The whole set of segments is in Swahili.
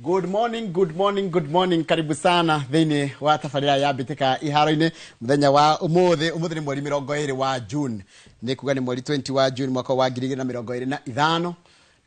Good morning. Karibu sana thini wa tafarira ya bitika iharo-ini muthenya wa umuthi ni mweri 20 wa June. Ni kuga ni mweri 20 wa June mwaka wa 2025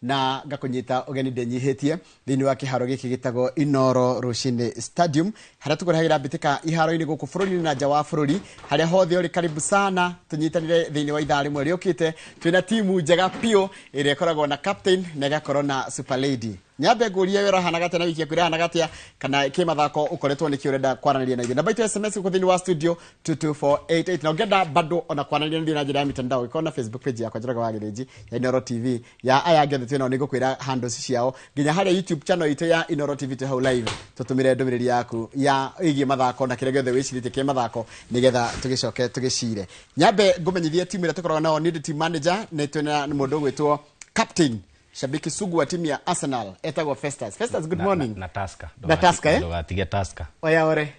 na ngakunyita ugeni ndenyihitie thini wa kiharo giki gitagwo Inoro Rushine Stadium haria tukuragira bitika iharo-ini guku bururi na nja wa bururi haria hothe uri. Karibu sana tunyitanire thini wa ithari mweri ukite twina timu njega pio iria ikoragwo na captain na igakorwo na super lady. Nyabe guria wera hanagate na wiki ya kuria hanagatia kana kimathako ukoretwo ni kiurenda kwaraniria na ithuĩ. Namba itu SMS ku thini wa studio 22488 na ugenda bado ona kwaraniria na njira ya mitandao ikona Facebook page yakwa njiraga wa Gireji ya Inoro TV ya aya ngethe twina ni gukwira handles ciao nginya haria YouTube channel itu ya Inoro TV tu hau live tutumire ndumiriri yaku ya igie mathako na kiregethe wicirite kimathako nigetha tugicoke tugicire. Nyabe ngumenyithie timu ira tukoragwo nao ni team manager na twina mundu gwitwo captain shabiki sugu wa timu ya Arsenal etagwo Festus. Festus, good morning. Na Tusker. Na Tusker eh? Dogatige Tusker. Oya ore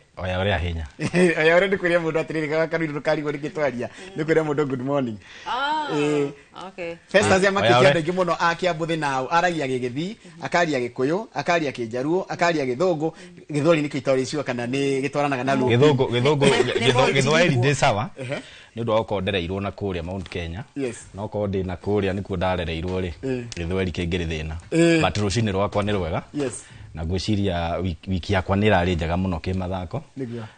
ahenya. Oya ore ndikuria mundu atiriri kaka ndukari go ndikitwaria. Ndikuria mundu good morning. Okay. Festus ya makikia ndegi muno akia buthi nao aragia gigithi, akaria gikuyu, akaria kijaruo, akaria githungu, githori ni kitori cio kana ni gitwaranaga na lu. Githwairi ndi sawa. Ni ndo okondereirwo na kuria Mount Kenya. Yes. No konde na kuria nikuo ndarereirwo ri. Githweri kingiri thina. But rucini rwakwa ni rwega. Yes. Na gwiciria wiki yakwa ni rari njega muno kimathako.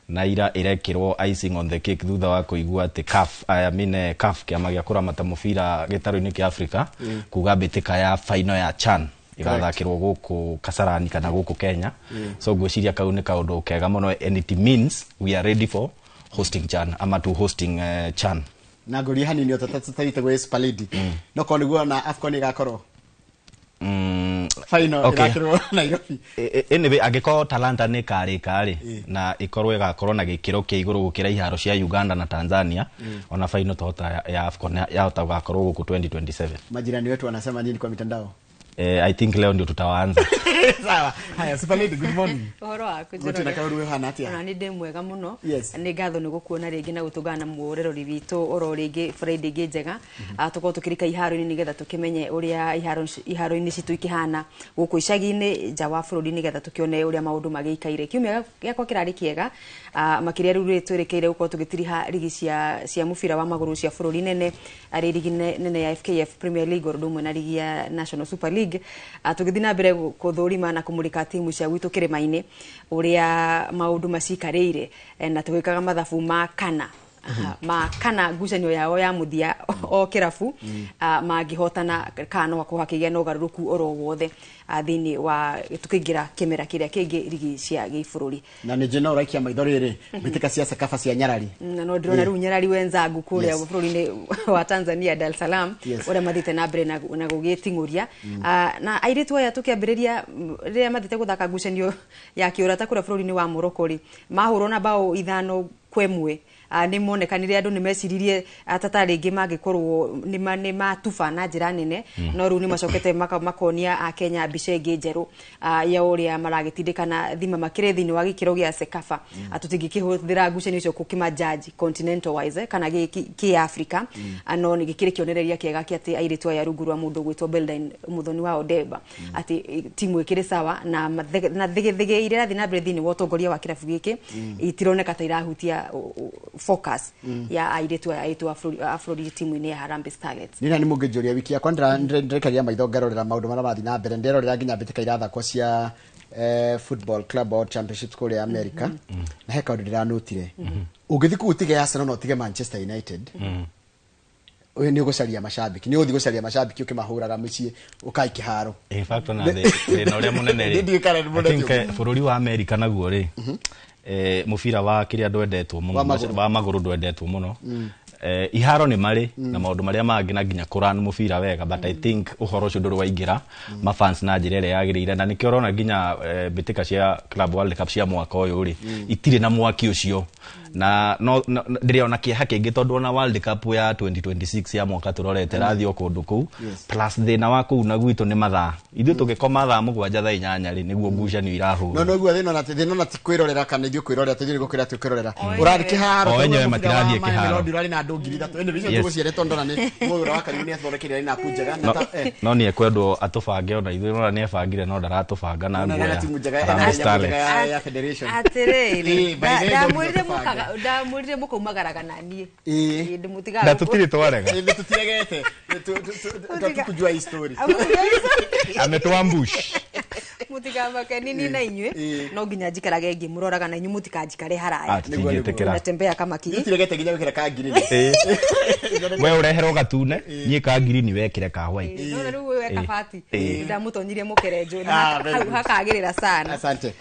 Na ira irekirwo icing on the cake thutha wa kuigua ati CAF kiama gia kuramata mubira gitaro-ini kia Africa kuga bitika ya final ya CHAN igathakirwo guku Kasarani kana guku Kenya. So gwiciria kau ni kaundu kega muno and it means we are ready for hosting CHAN ama to hosting CHAN. Na nguri hanini otatatite gwe Super Lady. No koniguo na AFCON igakorwo final igakorwo Nairobi. Anyway agiko Talanta ni kari na ikorwo igakorwo na gikiro kia iguru gukira iharo cia Uganda na Tanzania ona final tota ya AFCON ya utagakorwo guku 2027. Majirani wetu wanasema nini kwa mitandao? I think leo ndio tutaanza. Sawa. Haya, Super Lady, good morning. Horo akujira. Gutena kauru hana atia. Na ni ndemwega muno. Yes. Ni gatho ni gukuona ringi na gutugana muorerori witu oro ringi Friday njega. Tuko tukirika iharo-ini nigetha tukimenye uria iharo-ini citu ikihana guku icagi-ini nja wa bururi nigetha tukione uria maundu magikaire. Kiumia giakwa kirari kiega. Makiria riu twerekeire guko tugitiriha ligi cia mubira wa maguru cia bururi nene ari ligi nene ya FKF Premier League rumwe na ligi ya National Super League. Tugithina mbere kuthurima na kumurika timu cia gwitu kirima-ini uria maundu macikareire na tugikaga mathabu ma kana ngucanio yao ya muthia o kirabu mangihotana kana kuhakigia no garuruku oro wothe thini wa tukigira kimera kiria kingi ligi cia gibururi. Na ni jina uraikia maithoriri bitika cia Sekafa cia Nyarari. Na no ndirona riu Nyarari wenzangu kuria bururi-ini wa Tanzania Dar es Salaam uria mathite na mbere na gugitinguria na airitu aya tukiambiriria riria mathite guthaka ngucanio ya kiurata kuria bururi-ini wa Morocco ri mahurwo na bao 5-1 ni monekanire andu ni meciririe atata ringi magikorwo ni matufa na njira nene no riu ni macokete makonia a Kenya bicenge njeru ya uria maragitindikana thima makire thini wa gikiro gia Sekafa atutingikihũthira ngucanio icio kukima judge continental wise kana ki Africa no ni gikire kionereria kiega ki ati airitu aya rungu rwa mundu gwitwo Belden Muthoni wa Odeba ati timu ikire sawa na thige iria thina mbere thini wa utongoria wa kirabu giki itironeka ta irahutia focus ya airetu afrodi timu ine ya Harambee Starlets. Nina ni mugejoria wiki ya kwandra ndrekaria maitho ngarorera maundu marathi na mbere nderorera nginya bitika irathakwo cia football club or championships kule America na heka undu ndiranotire ugithiku utige Arsenal no utige Manchester United uyu ni ugucaria mashabiki ni uthi gucaria mashabiki ukimahuraga mucii ukai kiharo. In fact na the no ria munene ri bururi wa America naguo ri mubira wa kiria ndwendetwo muno wa maguru ndwendetwo muno iharo ni mari na maundu maria mangi na nginya kuran mubira wega but I think uhoro ucio nduri waingira ma fans na njira ire yagirire na nikio rona nginya bitika cia Club World Cup cia mwaka uyu ri itire na mwaki ucio na no ndiriona kĩeha kĩngĩ tondu ona World Cup ya 2026 ya mwaka turorete rathio kundu kuu plus thina wa kuu na gwitũ nĩ mathaa ithuĩ tũgĩkoma thaa 7 thaa 8 rĩ nĩguo ngucanio irahũra no guo thina na ti kwirorera kana ithuĩ kwirorera tũthiĩ gũkwĩra twĩkwĩrorera ũrarĩ kĩharo o enyewe matirathiĩ kĩharo ndurarĩ na andũ 3000 ene bicio tũgũciarĩtwo ndona nĩ mũgũra wa Karimu nĩ athondekire na kunjega no nĩ ekwendwo atũbange ona ithuĩ no nĩ ebangire no ndaratũbanga na nguo ya federation atirĩrĩ ndamwĩrire mũkaumagaraga na niĩ na tũtirĩ twarega tũtiregete tũkujua hii story ametwambush mutikambake nini na inywe no nginya njikarage ngĩmũroraga na inywe mutikanjikare haraya natembea kama kinyi tiregete nginya wĩkĩre ka green we ũreherwo gatune niĩ ka green wekĩre ka white no rĩu weka fati ndamutonyirie mũkerenjo na hakagĩrĩra sana asante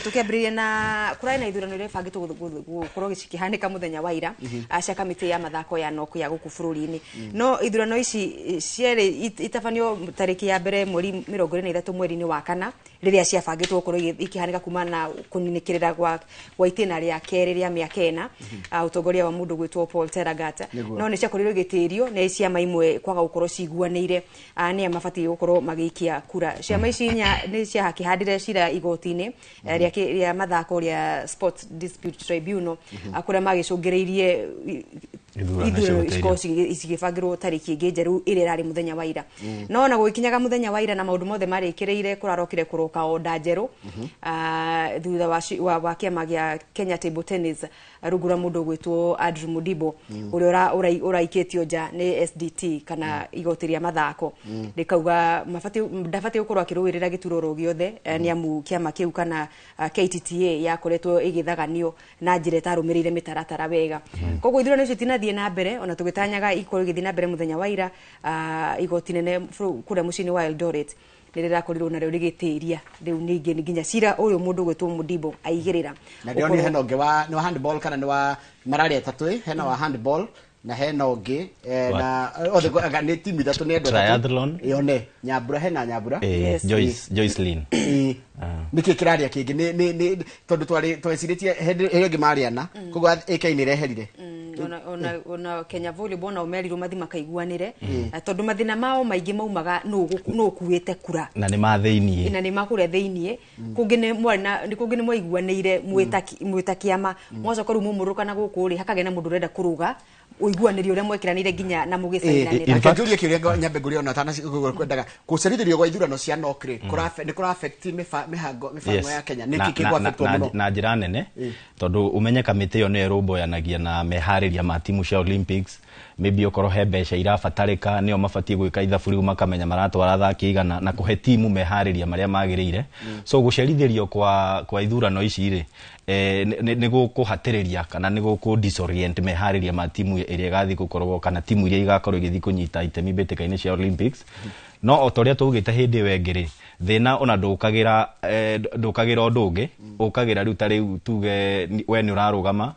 tukiambĩrĩria na kũrĩ na ithurano iria bangĩtwo gũkorwo gĩcikihanĩka mũthenya wa ira cia kamĩtĩ ya mathako ya NOC ya gũkũ bũrũri-inĩ no ithurano ici cierĩ itabanio tarĩki ya mbere mweri 23 mweri-inĩ wa kana rĩrĩa ciabangĩtwo gũkorwo ikihanĩka kuma na kũninĩkĩrĩra gwa itĩna rĩa kerĩ rĩa mĩaka 4 ũtongoria wa mũndũ gwĩtwo Paul Teragata no nĩ ciakorirwo gĩtĩrio nĩ ciama imwe kwaga gũkorwo ciguanĩire nĩ mabatiĩ gũkorwo magĩikia kura ciama ici nĩ ciahakĩhandire cira igoti-inĩ rĩa mathako rĩa Sports Dispute Tribunal kũrĩa magĩcũngĩrĩirie ithurano cigĩbangĩrwo tarĩki ĩngĩ njerũ ĩrĩa ĩrarĩ mũthenya wa ira no na gũgĩkinyaga mũthenya wa ira na maũndũ mothe marĩkĩrĩire kũrarokire kũroka onda njerũ thutha wa kĩama gĩa Kenya Table Tennis rungu rwa mũndũ gwĩtwo Andrew Mudibo ũrĩa ũraikĩtio nja nĩ SDT kana igoti rĩa mathako rĩkauga ndabatiĩ gũkorwo akĩrũĩrĩra gĩturũro gĩothe nĩamu kĩama kĩu kana KTTA yakoretwo ĩgĩthaganio na njĩra ĩtarũmĩrĩire mĩtaratara wega koguo ithurano icio itinathiĩ na mbere ona tũgĩtanyaga ikorwo igĩthiĩ na mbere mũthenya wa ira igoti nene kũrĩa mũciĩ-inĩ wa Eldoret nĩrĩrakorirwo narĩo rĩgĩtĩria rĩu ningĩ nginya cira ũyũ mũndũ gwĩtwo Mudibo aigĩrĩra na ndio ni hena ũngĩ wa handball kana ni wa marari atatũ hena wa handball na hena ũngĩ na othe nĩ timu ithatũ nĩ andũ triathlon yone Nyambura hena Nyambura Joycelyn nĩkĩ kĩraria kĩngĩ nĩ tondũ twecirĩtie hĩndĩ ĩngĩ mariana koguo ĩkainĩ ireherire ona Kenya Volleyball na umerirwo mathi makaiguanire tondu mathina mao maingi maumaga no kuite kura na ni mathĩinie na ni makũrĩa thĩinie kũngĩ nĩ mwaiguanĩire mwĩta kĩama mwacoka rĩu mũmũrũkana gũkũ rĩ hakagĩa na mũndũ ũrenda kũrũga uiguanĩrio ũrĩa mwekiranĩire nginya na mũgĩcainanĩra ngĩũria kĩũria nyambe ngũrĩ ona tana kwendaga gũcerithĩrio gwa ithurano cia NOC nĩ kũra affect mĩbango ya Kenya nĩkĩ kĩgwa affect mũno na njĩra nene tondũ umenye kamĩtĩ ĩyo nĩ ĩrũmbũyanagia na meharĩria ma timu cia Olympics maybe okorwo he mbeca irabatarĩka nĩo mabatiĩ gwĩka ithabu rĩu makamenya maratwara athaki igana na kũhe timu meharĩria marĩa magĩrĩire so gũcerithĩrio kwa ithurano ici rĩ nĩ gũkũhatĩrĩria kana nĩ gũkũ disorient meharĩria ma timu ĩrĩa ĩgathiĩ gũkorwo kana timu iria igakorwo igĩthiĩ kũnyita itemi mbĩtĩka-inĩ cia Olympics no otorĩa tũgĩte hĩndĩ wengĩ thĩna ona ndũkagĩra ũndũ ũngĩ ũkagĩra rĩu ta rĩu tuge we nĩ ũrarũgama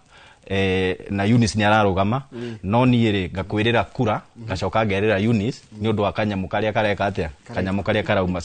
na Eunice ni ararugama no niĩ rĩ ngakwĩrĩra kura ngacoka ngerĩra Eunice nĩ ũndũ wa kanyamũ karĩa kareka atĩa kanyamũ karĩa karauma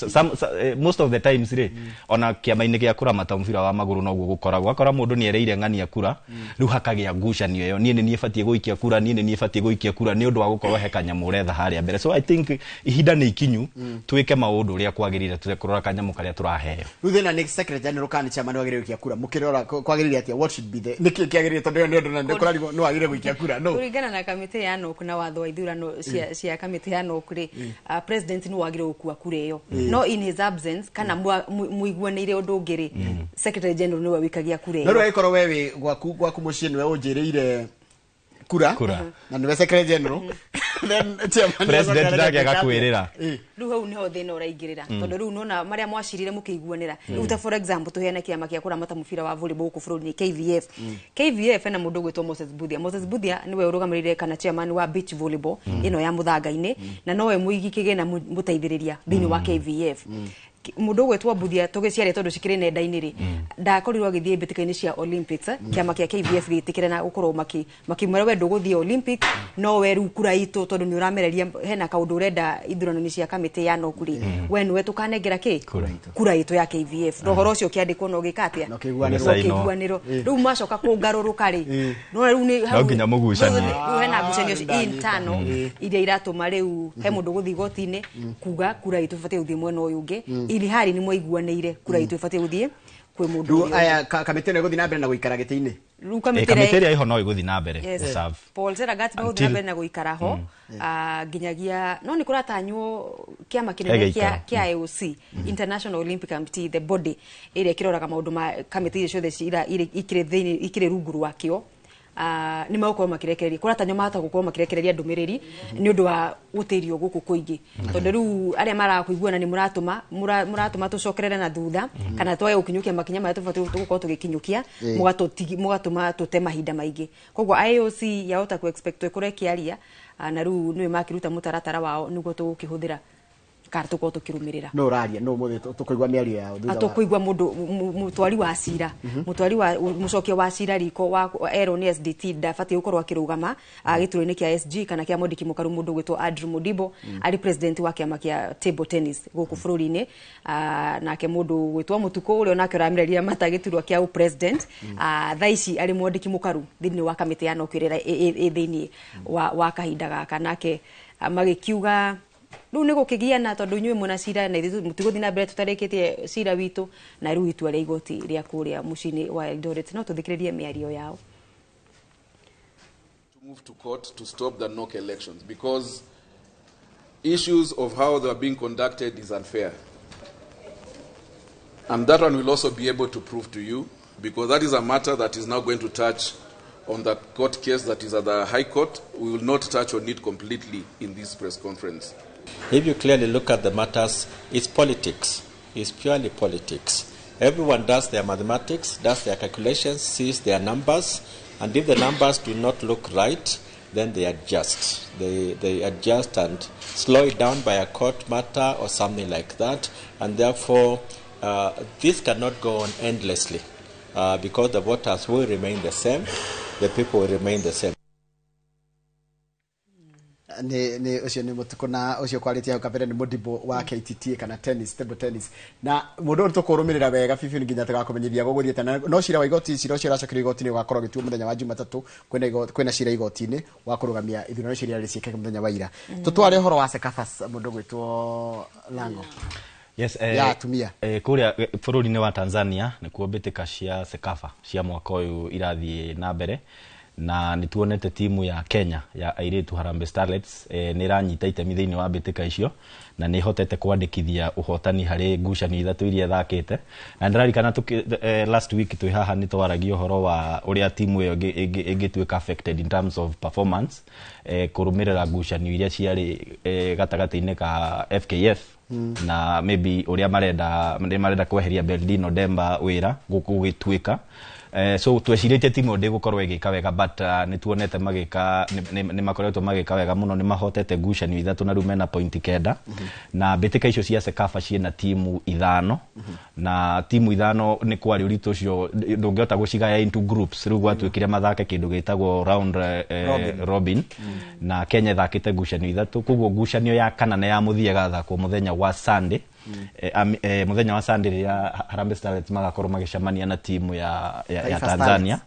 most of the times rĩ ona kĩama-inĩ gĩa kũramata mũbira wa magũrũ noguo gũkoragwo akora mũndũ nĩ ereire ng'ania kura rĩu hakagĩa ngucanio ĩyo niĩ nĩ batiĩ gũikia kura niĩ nĩ batiĩ gũikia kura nĩ ũndũ wa gũkorwo he kanyamũ ũretha harĩa mbere so I think ihinda nĩ ikinyu twĩke maũndũ ũrĩa kwagĩrĩire tũrekũrora kanyamũ karĩa tũraheo rĩu thĩna nĩ secretary general kana chairman wagĩrĩire gũikia kura mũkĩrora kwagĩrĩire atĩa what should be the nĩkĩ kĩagĩrĩire tondũ nĩ ũndũ na ndĩkoragwo no agire gũikia kura no kũringana na kamĩtĩ ya NOC na watho wa ithurano cia kamĩtĩ ya NOC rĩ president nĩ wagire gũkua kura ĩyo no in his absence kana muiguanĩire ũndũ ũngĩ rĩ secretary general nĩwe wikagia kura ĩyo no rĩu ĩkorwo wewe gwaku mũciĩ nĩwe ũnjĩrĩire kura na nĩwe secretary general then president ndage agakwĩrĩra rĩu hau nĩho thĩna ũraingĩrĩra tondũ rĩu nona marĩa mwacirire mũkĩiguanĩra rĩu ta for example tũheane kĩama gĩa kũramata mũbira wa volleyball gũkũ bũrũri-inĩ KVF ena mũndũ gwĩtwo Moses Budia nĩwe ũrũgamĩrĩire kana chairman wa beach volleyball ĩno ya mũthanga-inĩ na nowe mũigi kĩgĩna mũteithĩrĩria thĩinĩ wa KVF mundu gwetwo Mbuthia tugiciare tondu cikire nenda-ini ri ndakorirwo agithie mbitikaini cia Olympics kiama kia KVF gitikire na gukorwo makimwera we nduguthie Olympic no we ru kura itu tondu ni uramereria hena kaundu urenda ithurano-ini cia kamiti ya nokuri we niwe tukanengera ki kura itu ya KVF rohoro ucio kiandikwo no gikatia no kiguaniro riu macoka kungaruruka ri no riu ni no nginya mugucanie hena ngucanio intano iria iratuma riu he mundu guthi gotini kuga kura itu fatie uthie mwena uyu ungi ili hari ni mwaiguaneire kura itu fatie uthie kwi mundu aya kamiti no guthi na mbere na guikara giti-ini kamiti iho no iguthi na mbere serve Paul Seragat no guthi na mbere na guikara ho ginyagia no ni kuratanywo kiama kinene kia IOC International Olympic Committee the body iria kiroraga maundu ma kamiti ciothe cira ikire rungu rwakio ni mauko makirekereria kuratanywo mahata gukorwo makirekereria ndumiriri ni undu wa gutirio guku kuingi tondu riu aria marakuiguana ni muratuma tucokerere na thutha kana twaye ukinyukia makinya maya tubati gukorwo tugikinyukia mugatuma tute mahinda maingi koguo IOC yahota ku expect ikore kiaria na riu niwe makiruta mutaratara wao niguo tugukihuthira kartu ko tukirumirira no raria no muthe tukuigwa miario yao thutha atukuigwa mundu mutwari wa cira mutwari wa mucokio wa cira riko wa Aaron SDT ndafati gukorwo akirugama gituro-ini kia SG kana kia Mondiki Mukaru mundu gwitwo Andrew Mudibo ari president wa kiama kia table tennis guku bururi-ini nake mundu gwitwo Mutuko uria onake uramireria mata gituro kia president thaici ari Mondiki Mukaru thini wa kamiti ya nokirira thini wa kahinda gaka nake magikiuga riu ni gukigiana tondu inyuĩ mwena cira na ithuĩ mutiguthi na mbere tutarikitie cira witu na riu itua ria igoti ria kuria mucini wa Eldoret no tuthikiririe miario yao to move to court to stop the NOK elections because issues of how they are being conducted is unfair, and that one will also be able to prove to you because that is a matter that is now going to touch on the court case that is at the High Court. We will not touch on it completely in this press conference. If you clearly look at the matters, it's politics. It's purely politics. Everyone does their mathematics, does their calculations, sees their numbers, and if the numbers do not look right, then they adjust. They adjust and slow it down by a court matter or something like that, and therefore this cannot go on endlessly because the voters will remain the same, the people will remain the same. ni ucio ni Mutuko na ucio kwaritia hau kabere ni Mudibo wa KTT kana tennis table tennis na mundu tukurumirira wega fifi nginya tugakumenyithia guguthiete no cira wa igoti cira ucio uracokire igoti-ini ugakorwo gituo muthenya wa Jumatatu kwina cira igoti-ini wa kurugamia ithurano ciria ricieke muthenya wa ira tutware horo wa Sekafa mundu gwitwo Lango yes ya tumia kuria bururi-ini wa Tanzania ni kuobitika cia Sekafa cia mwaka uyu irathie na mbere na nituonete timu ya Kenya ya Airetu Harambee Starlets ni ranyita itemi thiini wa bitika icio na ni hotete kwandikithia uhotani hari ngucanio ithatu iria thakite na ndirarikana last week twi haha ni twaragio horo wa uria timu iyo ingituika affected in terms of performance kurumirira ngucanio iria ciari gatagati-ini ka FKF na maybe uria marenda kweheria Beldino Demba wira gugituika so twecirite timu ndi gukorwo igika wega but nituonete magika ni makoretwo magika wega muno ni mahotete ngucanio ithatu na rumena point kenda na bitika icio cia Sekafa ciena timu ithano na timu ithano ni kwari urito ucio ndungihota gucigaya into groups riu gwatuikire mathake kindu gitagwo round robin na Kenya thakite ngucanio ithatu koguo ngucanio ya kana na ya muthia gathakwo muthenya wa Sunday muthenya wa Sunday ria Harambee Starlets magakorwo magicamania na timu ya Tanzania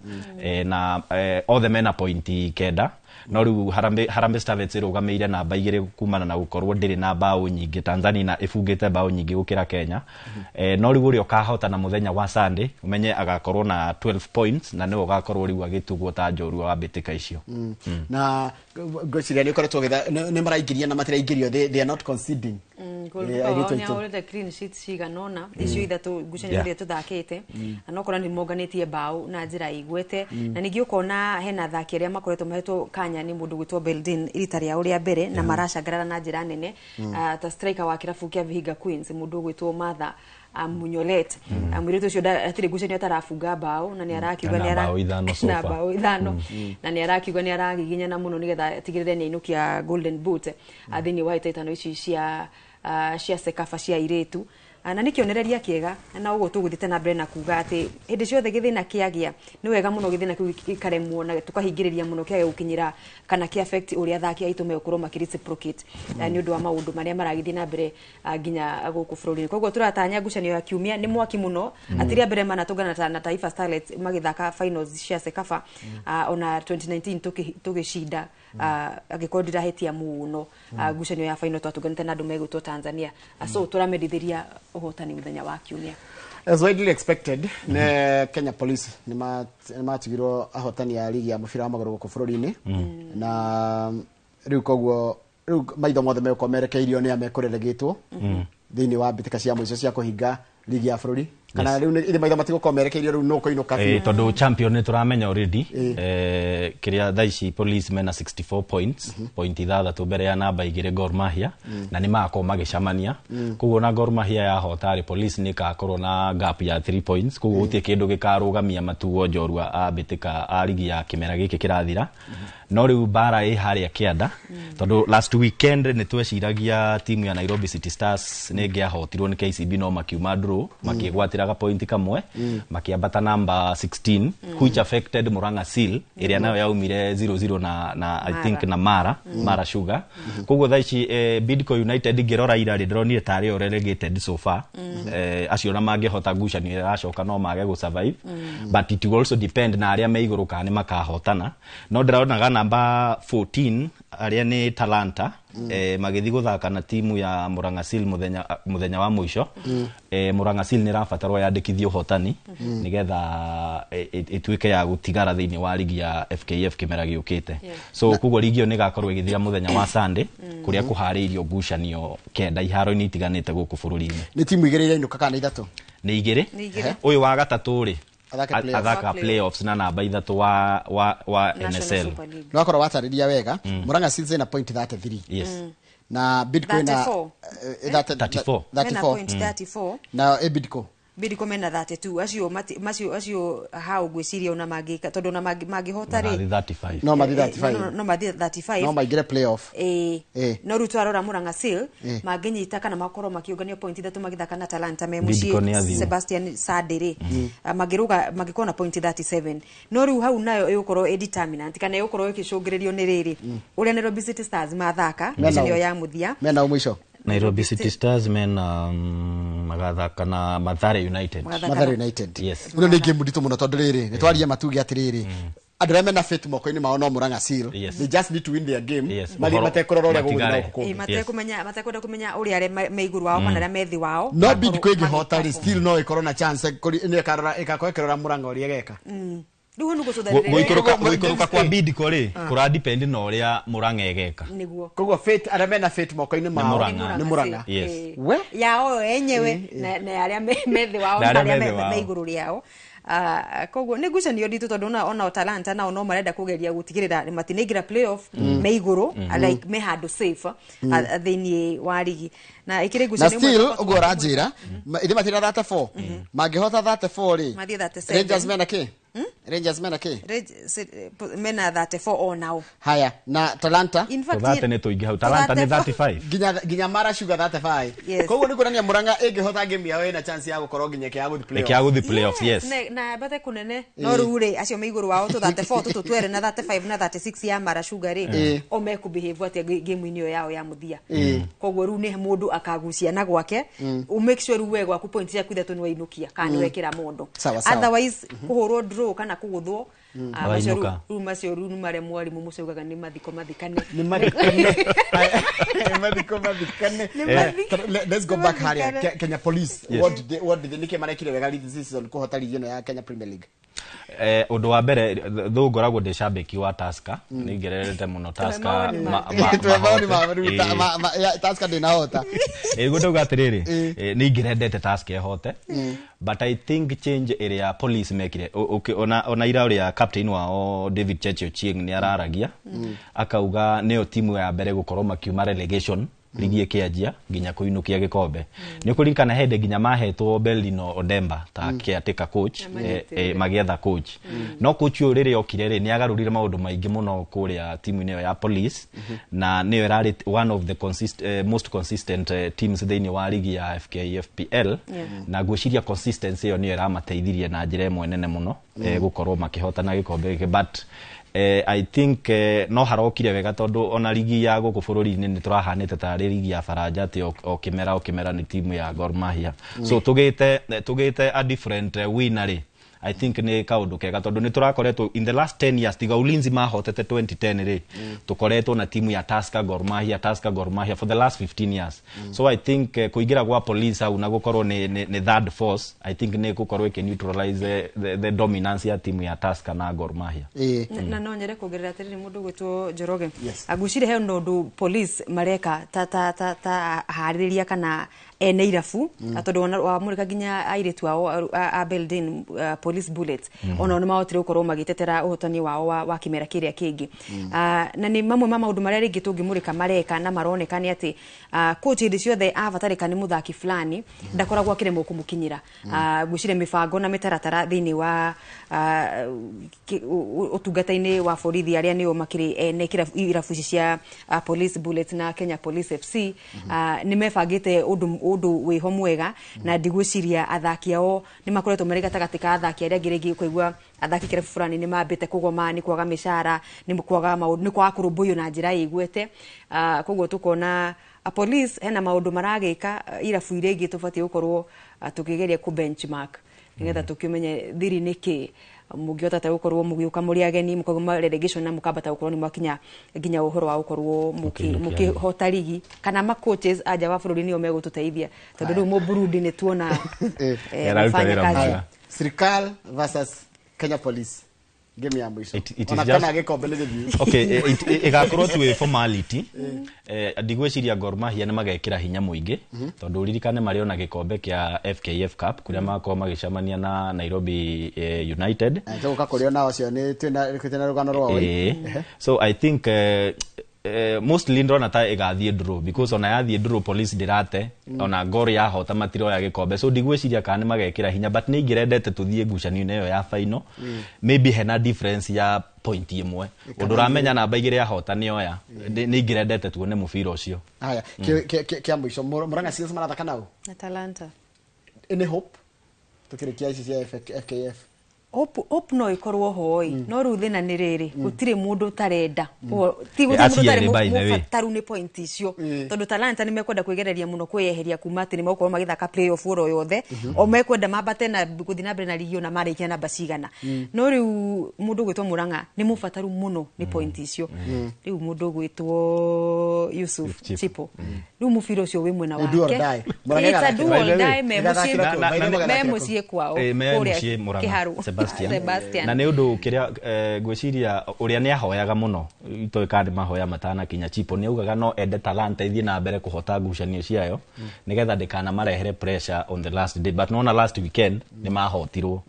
na othe mena point kenda no riu Harambee Starlets irugameire namba 2 kumana na gukorwo ndiri na bao nyingi Tanzania na ifungite bao nyingi gukira Kenya no riu urio kahota na muthenya wa Sunday umenye agakorwo na 12 points na niwe gakorwo riu agitugwo ta njorua wa bitika icio na ngociria ni koretwo ni maraingiria na matiraingirio they are not conceding the clean sheets ciganona icio ithatu ngucanio iria tuthakite na nokora ni monganitie bao na njira igwete na ningi ukona hena thaki aria makoretwo mahetwo kanya ni mundu gwitwo Beldin irita ria uria mbere na maracangarara na njira nene ta striker wa kirabu kia Vihiga Queens mundu gwitwo Martha Munyolet mwiritu ucio atire ngucanio atarafunga bao na ni arakiuga ni na bao ithano na ni arakiuga ni aragiginya na muno nigetha tigirire ni inukia Golden Boot thini wa itaitano ici cia Sekafa cia Airetu na nä kä onereria kiega na å guo tå gå thiä na mbere na kuga atä hä ndä ciothe gä thä na kä agä a nä wega må no gä thä na kä u ikaremwo na tå kahingä rä ria må no kä age gå kinyä ra kana kä affect å rä a thaki aitå megå korwo makä nä å ndå wa maå ndå marä a maragä thiä na mbere nginya gå kå bå rå ri-inä koguo tå ratanya ngucanio ya kiumia nä mwaki må no atä rä a mbere manatångana na Taifa Starlets magä thaka finals cia Sekafa ona 2019 tå gä cinda agä korwo ndirahä tia må no ngucanio ya final twatånganä na andå megå two Tanzania so tå ramendithä ria å hotani må thenya wa kiumia. As widely expected, Kenya Police ni matigirwo ahotani ya ligi ya mubira wa maguru guku bururi-ini na riu koguo maitho mothe meko merekeirio ni amekurelegitwo thiini wa mbitika cia muico cia kuhinga ligi ya bururi kana riu ni maitho matiguko merekeirio riu no koinuka tondu champion ni turamenya already kiria thaici Police mena 64 points point ithathatũ mbere ya namba igire Gor Mahia na ni mako magicamania kuguo na Gor Mahia ya hotari Police ni kakorwo na gap ya 3 points kuguo gutie kindu gikarugamia matuo njorua a mbitika a ligi ya kimera giki kirathira no riu bara i haria kianda tondu last weekend ni tweciragia timu ya Nairobi City Stars ni ngiahotirwo ni KCB no makiuma draw makigwatiraga point kamwe makiambata namba 16 which affected Murang'a Seal area nayo yaumire 0-0 na I think na Mara Sugar kuguo thaici Bidco United ngirora ira ndronire tari o relegated so far acio na mangihota ngucanio iracoka no mage go survive but it will also depend na aria me iguru kana makahotana no ndiraonaga namba 14 aria ni Talanta magithi guthaka na timu ya Murang'a Seal muthenya wa muico Murang'a Seal ni rafatarwo yandikithio hotani nigetha itwike ya gutigara thiini wa ligi ya FKF kimera giukite so kuguo ligi yo ni gakorwo igithira muthenya wa Sunday kuria kuhariirio ngucanio kenda iharo-ini itiganite guku bururi-ini ni timu igire inuka kana ithatu ni igire uyu wa gatatu ri athaka playoffs na namba ithatu wa NSL no akorwo watariria wega Murang'a Seal na point 33 yes na Bidco na 34 na Bidco mena 32 acio hao gwiciria ona mangika tondu ona mangihota ri no mathi 35 no maigire playoff no rutu arora Murang'a Seal manginyita kana makorwo makiungania point 3 magithaka na Talanta me mucii Sebastian Sadere magikorwo na point 37 no riu hau nayo igukorwo determinant kana igukorwo ikicungiririo ni riri uria Nairobi City Stars mathaka ngucanio ya muthia mena umwico Nairobi City Stars mena magathaka na Mathare United yes no ni game ndito muno tondu riri nitwaria matugi atiriri andu arĩa mena fit moko-inĩ mao no Murang'a Seal they just need to win their game matekurora ũrĩa gũgũthira gũkũ matekwenda kumenya ũrĩa arĩa me igũrũ wao kana arĩa me thĩ wao no Bidco ĩngĩhota ri still no ikorwo na chance ĩgakorwo Murang'a ũrĩa geka guikuruka kwa Bidco ri kura depend na uria Murang'a egeka niguo koguo fit arĩa mena fit moko-inĩ mao ni Murang'a we yao enyewe na arĩa me thĩ wao na arĩa me igũrũ rĩao koguo ni ngucanio nditu tondu ona Talanta na no marenda kugeria gutigirira matinaingira playoff me iguru like me handle safe thiini wa ligi na ikire ngucanio na still ugo ranjira ithe matira 34 mangihota 34 ri Rangers mena ki Rangers mena ki mena 34 o nao haya na Talanta in fact that ne to igihau Talanta ni 35 ginya Mara Sugar 35 koguo ni kurania Murang'a ingihota game yao ina chance ya gukorwo ginya kia guthi playoff yes na bate kunene no rure acio me iguru wao to 34 tutu twere na 35 na 36 ya Mara Sugar ri o me ku behave atia game inio yao ya muthia koguo ru ni mundu akagucia na gwake u make sure ruwe gwaku point ya kwitha tuni wainukia kana wekira mundu otherwise kuhurwo draw kana kuguthwo macio ru mare mwarimu muceugaga ni mathiko mathikane let's go back haria Kenya Police what did they nike marekire wega this season kuhota ligi ino ya Kenya Premier League undu wa mbere thu ngoragwo ndi shambiki wa Tusker ni ngererete muno Tusker Tusker ndinahota gutuga atiriri ni ngerendete Tusker ehote but I think change area Police mekire ona ira uria captain wao David Cheche Ochieng ni araragia akauga neo timu ya mbere gukorwo makiuma relegation ligi ikianjia nginya kuinukia gikombe ni kuririkana hende nginya mahetwo Belino Odemba ta caretaker coach magietha coach no coach uyu riri okire ri ni agarurire maundu maingi muno kuria timu ino ya Police na niyo rari one of the most consistent teams thini wa ligi ya FKFPL na gwiciria consistency yo niyo ramateithirie na njira imwe nene muno gukorwo makihotana gikombe giki but I think no harokire wega tondu ona ligi ya guku bururi-ini ni turahanite ta ligi ya Faranja ati okimera ni timu ya Gor Mahia so tugite a different winner ri I think ni kaundu kega tondu ni turakoretwo in the last 10 years tiga Ulinzi mahotete 2010 ri tukoretwo na timu ya Tusker Gor Mahia for the last 15 years so I think kuigira gwa Police au na gukorwo ni third force I think ni gukorwo ke neutralize the dominance ya timu ya Tusker na Gor Mahia na no nyere kugerera atiri mundu gwitwo Njoroge agucire he ndu Police mareka ta hariria kana ene irafu atondo wa murika ginya airetu wao a building Police Bullets ona no mahotire gukorwo magitetera uhotani wao wa kimera kiria kingi na ni mamwe maundu maria ringi tungimurika mareka na maroneka ni ati coach ndi ciothe avatarika ni muthaki fulani ndakoragwo akiremwo kumukinyira gucire mifango na mitaratara thini wa utungata-ini wa borithi aria nio makiri ene irafu cia Police Bullets na Kenya Police FC ni mebangite undu wiho mwega na ndigwiciria athaki ao ni makoretwo marĩ gatagatĩ ka athaki aria ngiringi kuigua athaki kire fulani ni mambite kugoma ni kwaga mishara ni kwaga maundu ni kwaga kurumbuyo na njira igwete koguo tukona Police hena maundu maragika irafu irengi tubatie gukorwo tukigeria ku benchmark nigetha tukimenye thiri niki mugiota ta gukorwo mugiuka muri ageni mukaguma relegation na mukabata gukorwo ni mwakinya ginya uhoro wa gukorwo mukihota ligi kana ma coaches aja wa bururi ni omegututeithia tondu ru mu Burundi ni tuona mfanya kazi Serikali versus Kenya Police game ya mwisho ona kana gikombe ni githii okay igakorwo tu formality ndigwiciria Gor Mahia ni magekira hinya muingi tondu ririkane mariona gikombe kia FKF Cup kuria makoma magicamania na Nairobi United tuka kurio nao cio ni twina rugano rwao so I think mostly ndona ta igathie draw because ona yathie draw Police ndirate ona Gor ya hota matiro ya gikombe so ndigwiciria kana magekira hinya but ni ngirendete tuthie ngucanio yo ya final maybe hena difference ya point imwe undu ramenya namba igire ya hota ni oya ni ngirendete tuone mubira ucio haya kia mwisho Murang'a Seals marathaka nao na Talanta any hope tukirikia ici cia FKF Hope no ikorwo hoi no ru thina ni riri gutire mundu tarenda ti gutire mundu tarenda mufataru ni point icio tondu Talanta ni mekwenda kwigereria muno kweyeheria kuma ati ni mekorwo magithaka playoff oro yothe o mekwenda mabate na guthi na mbere na ligio na marikia na bacigana no riu mundu gwitwo Murang'a ni mufataru muno ni point icio riu mundu gwitwo Yusuf Chipo riu mufiro ucio wi mwena wake Murang'a memucie kwao kuria Kiharu Sebastian na ni undu kiria gwiciria uria ni ahoyaga muno itoikandi mahoya matana kinya Chipo ni ugaga no ende Talanta ithie na mbere kuhota ngucanio ciayo nigetha ndikana marehere pressure on the last day but no na last weekend ni mahotirwo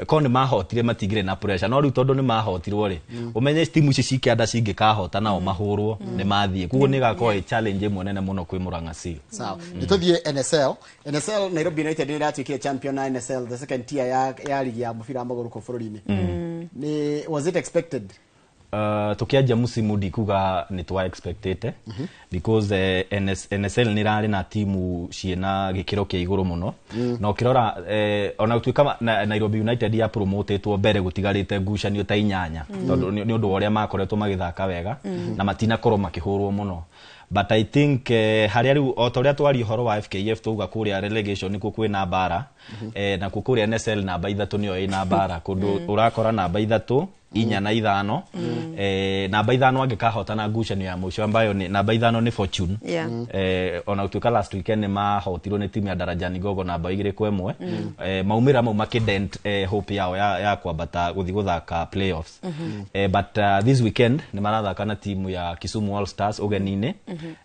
ko ni mahotire matigire na pressure no riu tondu ni mahotirwo ri umenye timu ici cikianda cingikahota nao mahurwo ni mathie kuo ni gakoe challenge imwe nene muno kwi Murang'a Seals sawa nituthie NSL Nairobi United ni ratuikia champion na NSL the second tier ya ligi ya mufira maguru ko bururi-ini ni was it expected tukianjia musimu ndikuga ni twa expected because NSL ni rari na timu ciena gikiro kia iguru muno no kirora ona utuika Nairobi United ya promotetwo mbere gutigarite ngucanio ta inyanya tondu ni undu uria makoretwo magithaka wega na matina korwo makihurwo muno but I think haria riu otoria twari horo wa FKF tuga kuria relegation niko kwina bara na kukuria NSL namba 3 niyo ina bara kundu urakora namba 3 inya na ithano namba 5 angikahotana ngucanio ya mwisho ambayo ni namba 5 ni Fortune ona utuika last weekend mahotirwo ni timu ya Darajani Gogo namba 2-1 maumira mau makident hope yao ya kwambata guthi guthaka playoffs but this weekend ni marathaka na timu ya Kisumu All Stars ugenini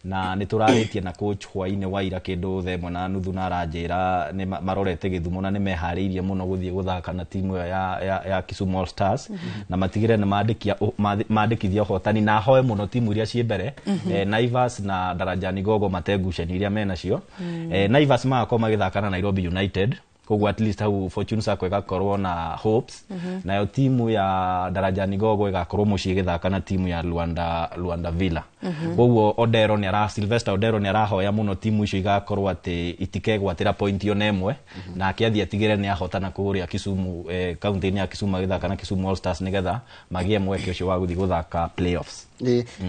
na ni turaritie na coach Hwaine Waira kindu themwe na nuthu na ranjira ni marorete Githumo na ni mehariirie muno guthi guthaka na timu ya Kisumu All Stars na matigire na maandikithia hotani na hoe muno timu iria cie mbere Naivas na Darajani Gogo matenguceni iria mena cio Naivas magako magithaka na Nairobi United koguo at least hau Fortune Sacco igakorwo na hopes nayo timu ya Darajani Gogo igakorwo mucie igithaka na timu ya Luanda Villa koguo Sylvester Odero ni arahoya muno timu icio igakorwo ati itikegwatira point yo nemwe na akiathia atigire ni ahotana kuria Kisumu county ni ya Kisumu agithaka na Kisumu All Stars nigetha magie mweke ucio wa guthi guthaka playoffs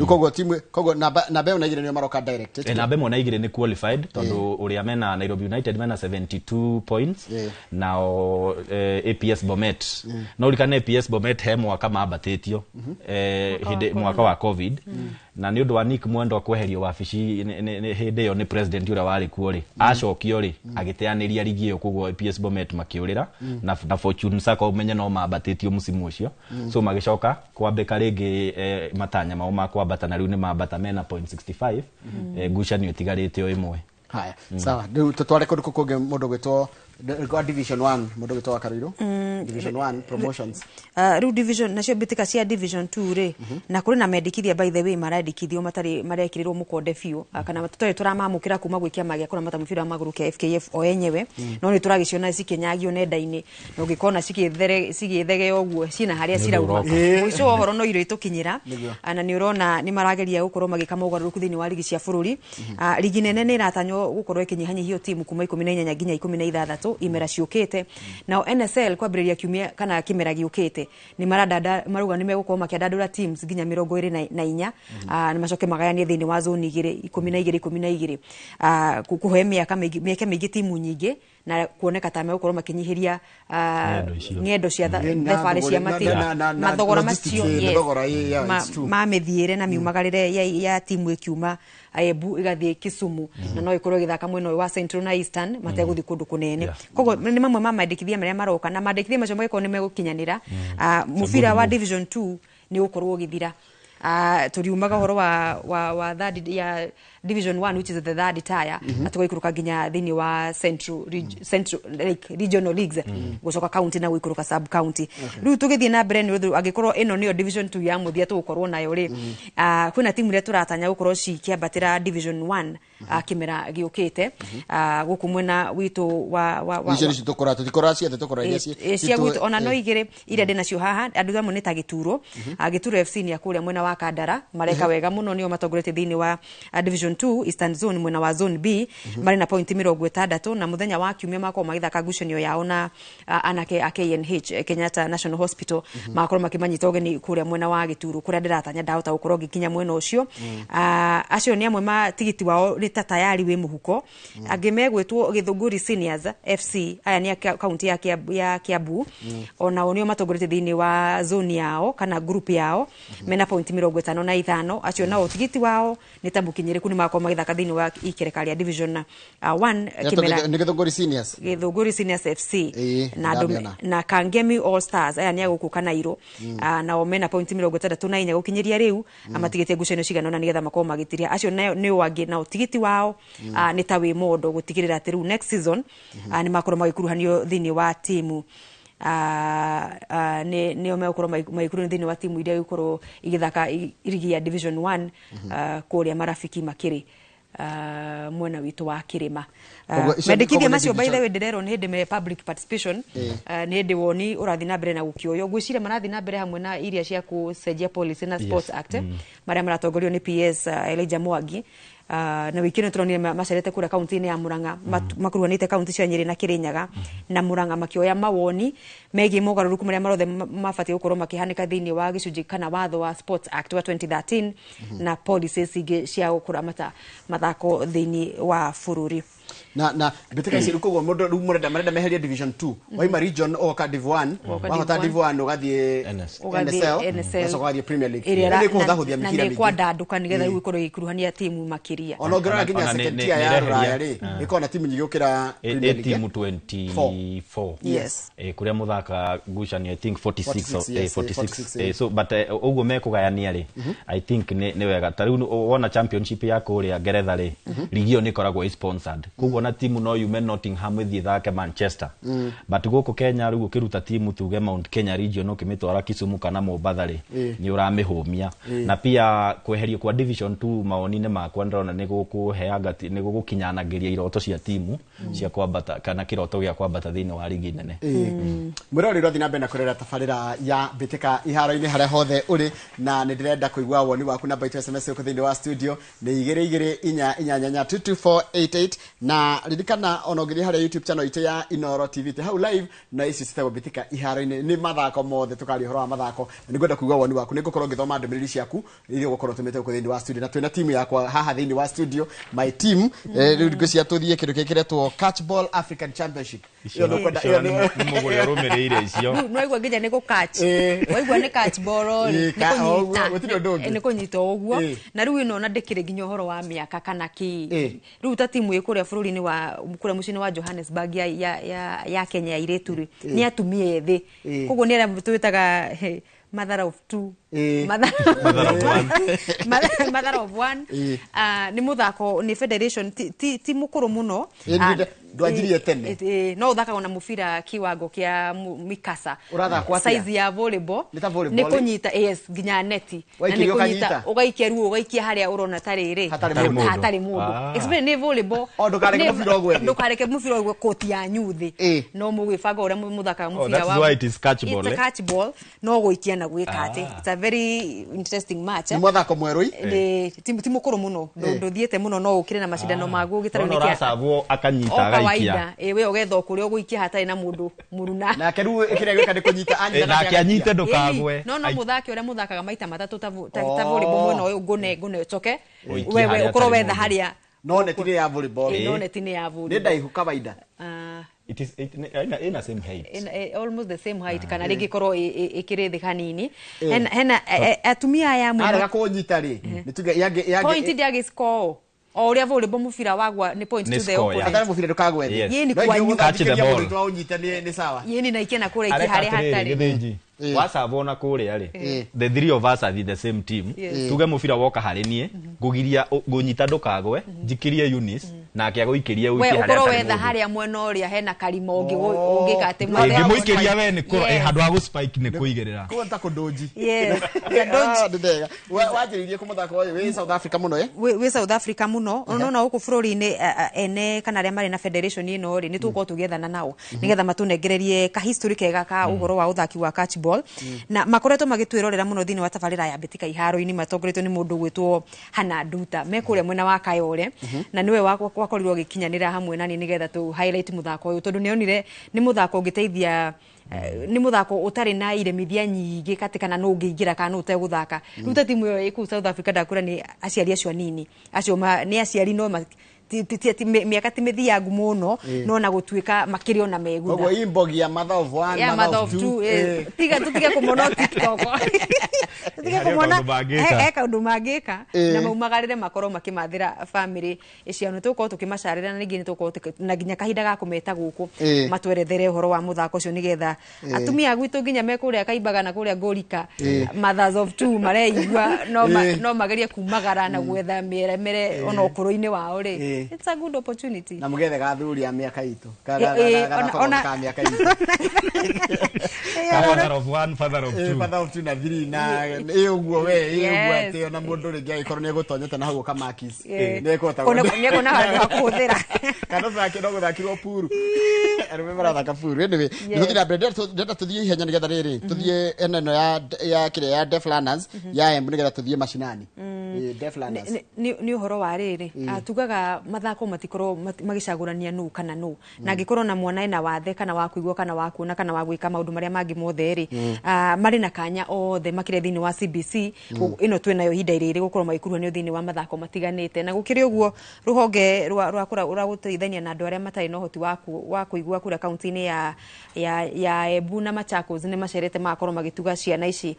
koguo timu koguo namba yo naigire ni maroka direct namba mo naigire ni qualified tondu uria mena Nairobi United mena 72 points nao APS Bomet no rikane APS Bomet he mwaka mabatitio hindi mwaka wa covid na ni undu wa Nick Mwendo kweherio wabici hindi yo ni president ura wari kuori acokio ri agiteaniria ligi iyo koguo APS Bomet makiurira na Fortune Sacco umenye no mabatitio musimu ucio so magicoka kwambika ringi matanya mao makwambata na riu ni mambata mena 0.65 ngucanio tigarite o imwe haya sawa ndu tutware kundu kukunge mundu gwitwo Division 1 mundu gwitwo Karuiro Division 1 promotions ru division nacio bitika cia Division 2 ri na kuri na medikithia by the way marandikithio matari marekirirwo mukonde fiu kana tutari turamamukira kuma gwikia magia kuna matamufira wa maguru kia FKF o enyewe no ni turagiciona cikinyagio nenda-ini no ngikona cigithege oguo cina haria cirauma mwico ohoro no iro itukinyira na ni urona ni marageria gukorwo magika mugaruruku thini wa ligi cia bururi ligi nene ni iratanyo gukorwo ikinyihanyihio timu kuma 14 nginya 16 imera ciukite na NSL kwambiriria kiumia kana kimera giukite ni maruga ni megukorwo makiandandura teams nginya 24 na macoke magayanie thini wa zone 12 kuhe miaka mingi timu nyingi na kuoneka ta megukorwo makinyihiria ngendo cia thabarĩ cia mathogora macio mamethiire na miumagarire ya timu ikiuma Aebu igathie Kisumu na no ikorwo githaka mweno wa Central na Eastern mateguthi kundu kunene koguo ni mamwe ma mandikithia maria maroka na mandikithia macio magiko ni megukinyanira mufira wa Division 2 ni ukorwo githira turiumaga horo wa third ya Division 1 which is the third tier atugoikuruka ginya thini wa Central like regional leagues gucoka county na guikuruka sub county riu tugithie na mbere ni agikorwo eno niyo Division 2 ya muthia tugukorwo nayo ri kwina timu ria turatanya gukorwo cikiambatira Division 1 kimera giukite guku mwena witu wa vision citukora tutikora ciathe tukora iria cia gwitu ona no igire ire ndina cio haha andu amwe ni ta Gituro Gituro FC ni akuria mwena wa Kandara mareka wega muno nio matongorete thini wa Division 2 Eastern Zone mwena wa Zone B mari na point 60 na muthenya wa kiumia mako magithaka ngucanio yao na anake KNH Kenyatta National Hospital makoro makimanyita ogeni kuria mwena wa Gituro kuria ndiratanya ndahota gukorwo gikinya mwena ucio acio ni amwe ma tigiti wao ni tayari we muhuko angimegwetwo Githunguri Seniors FC aya ni county ya Kiambu ona onio matongorete thini wa zone yao kana group yao mena point 55 acio na tigiti wao ni tabukinyiriku ni mako magithaka thini wa ikirekari ya Division 1 kimera ni Githunguri Seniors FC na Kangemi All Stars aya ni aguku Kanairo na omena point 64 gukinyiria riu amatigite ngucanio cigana na nigetha mako magitiria acio ni wangi na tigiti wao ni tawi modo gutigirira ati riu next season ni makoro magikuruhanio thini wa timu ni omekorwo maikuru thini wa timu iria ikorwo igithaka irigi ya Division 1 kuria marafiki makiri mwena witu wa Kirima medikithia macio by the way ndirero ni hindi me public participation ni hindi woni urathi na mbere na gukioyo gwicire marathi na mbere hamwe na iria cia kucenjia policy na sports act maria maratongorio ni PS Elijah Mwangi na wikino turonire macerete kura county-ini ya Murang'a makuruhanite county cia Nyeri na Kirinyaga na Murang'a makioya mawoni megi mugaruruku maria marothe mafati gukorwo makihanika thini wa gicunji kana watho wa Sports Act wa 2013 na policies ige cia gukuramata mathako thini wa bururi na bitika ciru koguo mundu ru murenda marenda meheria Division 2 waima region o ka Div 1 wahota Div 1 ugathie NSL so gathie Premier League ni kuhuthahuthia mipira mingi na kwa ndanduka nigetha gukorwo ikuruhania timu makiria ona ngira ginya second tier ya Raya ri ikona timu nyingi ukira Premier League timu 24 yes kuria muthaka ngucanio I think 46 so but uguo mekugayania ri I think ni wega tariu wona championship ya kuria Ngeretha ri ligio ni koragwo sponsored koguo na timu no yume Nottingham ithie thake Manchester but goko Kenya riu ukiruta timu tuge Mount Kenya region ukimitwara Kisumu kana Mombasa ri ni uramihumia na pia kweherio kwa division 2 maonine makwa ndona ni gukuheanga ni gugukinyanagiria iroto cia timu cia kwambata kana kiroto gya kwambata thini wa ligi nene murori rothi na bena kurera tafarira ya bitika iharo-ini haria hothe uri na ni ndirenda kuigua woni waku namba itu SMS uko thini wa studio ni 2288 na ririkana onogiri haria YouTube channel itu ya Inoro TV te hau live na ici citagwo bitika iharo-ini ni mathako mothe tukari horo wa mathako ni ngwenda kuigua woni waku ni ngukorwo ngithoma ndumiriri ciaku iria gukorwo tumete uko thini wa studio na twina timu yakwa haha thini wa studio my team riu ngwiciria tuthie kindu kikiretwo Catchball African Championship iyo no kwenda ni mugure rumireire icio no igwa nginya ni gukatch waigwa ni catchball ni kunyita uguo na riu ino na ndikire nginya horo wa miaka kana ki riu ta timu ikuria bururi-ini wa kuria mucini wa Johannesburg ya Kenya ya ireturi ni atumie thi koguo ni ara twitaga mother of two mother of one ni muthako ni federation ti mukuru muno ndwanjirie tene no uthaka na mufira kiwango kia mikasa size ya volleyball ni kunyita ginya neti na ni kunyita ugaikia ruo ugaikia haria urona tariri hatari mundu explain ni volleyball ndukareke mufira ogwe koti ya nyuthi no mugwibanga uria muthaka mufira wa that's why it is catchball it's a catchball no gwikia na gwikate it's a very interesting match ni muthako mwerui timu kuru muno nduthiete muno no ukire na macindano magu gitaro ni kia savwo akanyita gaikia we ugetho kuria ugwikia hatari na mundu muruna na keru ikire gwika ni kunyita anja na kianyite ndukagwe no muthaki uria muthakaga maita matatu ta volleyball mwena uyu ngune choke wewe ukoro wetha haria no netine ya volleyball no netine ya volleyball ni ndaihu kawaida it is in the same height almost the same height kana rigi koro ikirithi kanini hena atumia ya muno ara kunyita ri nituge yage point ndiage score o uria volleyball mufira wagwa ni point to the opponent atari mufira ndukagwe yeni kwa catch the ball twaunyita ni sawa yeni na ikena kure iki hari hatari wasavona kuria ri the three of us are the same team tuge mufira woka hari nie ngugiria ngunyita ndukagwe njikirie Eunice na akia guikiria uiki haria ukoro wetha haria mwena uria hena karimo ungika ate mwathe ngimuikiria we ni kuro handu ha gu spike ni kuigirira ko ntako doji yes ndega wajiririe kumuthaka we South Africa muno we South Africa muno unaona huko bururi-ini ene kana aria mari na federation ino ri ni tuko tugethana nao nigetha matunengererie ka history kega ka uhoro wa uthaki wa catchball na makoretwo magitwirorera muno thini wa tabarira ya bitika iharo-ini matongoretwo ni mundu gwitwo Hana Nduta mekuria mwena wa Kayole na niwe wakorirwo gikinyanira hamwe nani nigetha tu highlight muthako uyu tondu nionire ni muthako ngiteithia ni muthako utari na iremithia nyingi katikana no ngiingira kana uteguthaka ruta timu yo iku South Africa ndakura ni aciari acio nini acio ni aciari no miaka timithia muno no na gutuika makirio na megutha ogo imbogi ya mother of one mother of two tiga kumono TikTok tiga kumona kaundu mangika na maumagarire makoro makimathira family iciano tuko tukimacarira na ningi tuko na ginya kahinda ga kumeta guku matwerethere horo wa muthako cio nigetha atumia gwitu ginya mekuria kaimbaga na kuria ngorika mothers of two mareigua no magerie kumagara na gwetha mere ona ukuro-ini wao ri it's a good opportunity na mugethe gathuri ya miaka itu kana miaka itu father of one father of two na thiri na uguo we uguo ate na mundu ringi agikorwo ni gutonyete na hau kamakis ni kota nieko na handu kuthira kana thake no guthakirwo puru remember thaka puru anyway niguthira brenda tuthie ihenya nigetha riri tuthie eneno ya kire ya Deflanders ya Embu nigetha tuthie mashinani Deflanders ni uhoro wa riri tugaga mathako matikorwo magicagurania nu kana nu na ngikorwo na mwana ina wathe kana wa kuigwa kana wa kuona kana wa gwika maundu maria mangi mothe ri mari na kanya othe makire thini wa CBC ino twinayo hinda iriri gukorwo magikuruha ni thini wa mathako matiganite na gukiri uguo ruhonge rwa guteithania na andu aria matari no hoti wa kuigwa kura kaunti-ini ya Embu na Machakos ni macerete makorwo magituga ciana ici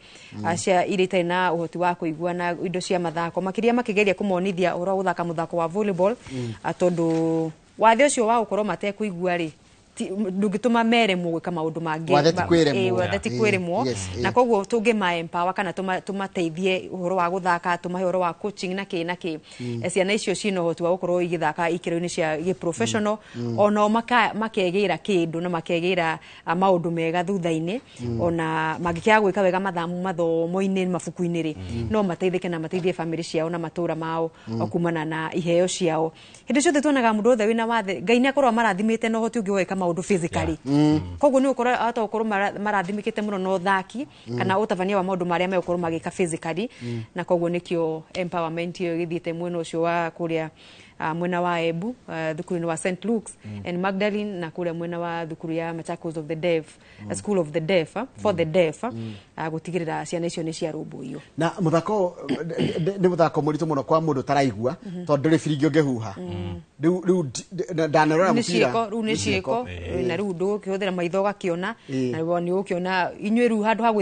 cia irita na uhoti wa kuigwa na indo cia mathako makiria makigeria kumonithia ura guthaka muthako wa volleyball atondu wathe ucio wa ukorwo matekuigua ri ndungituma meremwo gwika maundu mangi watheti kwiremwo na koguo tungima empower kana tumateithie uhoro wa guthaka tumahe uhoro wa coaching na ki ciana icio cino hoti wa gukorwo igithaka ikiro-ini cia professional ona makegira kindu na makegira maundu mega thutha-ini ona magikia gwika wega mathomo-ini mabuku-ini ri no mateithike na mateithie family ciao na matura mao okumana na iheo ciao hindi ciothe tuonaga mundu othe wina wathe Ngai ni akorwo marathimite no hoti ungi gwika maundu physically koguo ni ukorwo hata ukorwo marathimikite muno no thaki kana utavania wa maundu maria me ukorwo magika physically na koguo nikio empowerment yo githiite mwena ucio wa kuria mwena wa Embu thukuru wa St Luke's and Magdalene na kuria mwena wa thukuru ya Machakos of the Deaf School of the Deaf for the Deaf gutigirira ciana icio ni cia rumbuiyo na muthako ni muthako muritu muno kwa mundu taraigua tondu ri firingi ungehuha riu ndanarora mupira riu ni cieko na riu ndu kihuthira maitho gakiona na woni ukiona inywe riu handu ha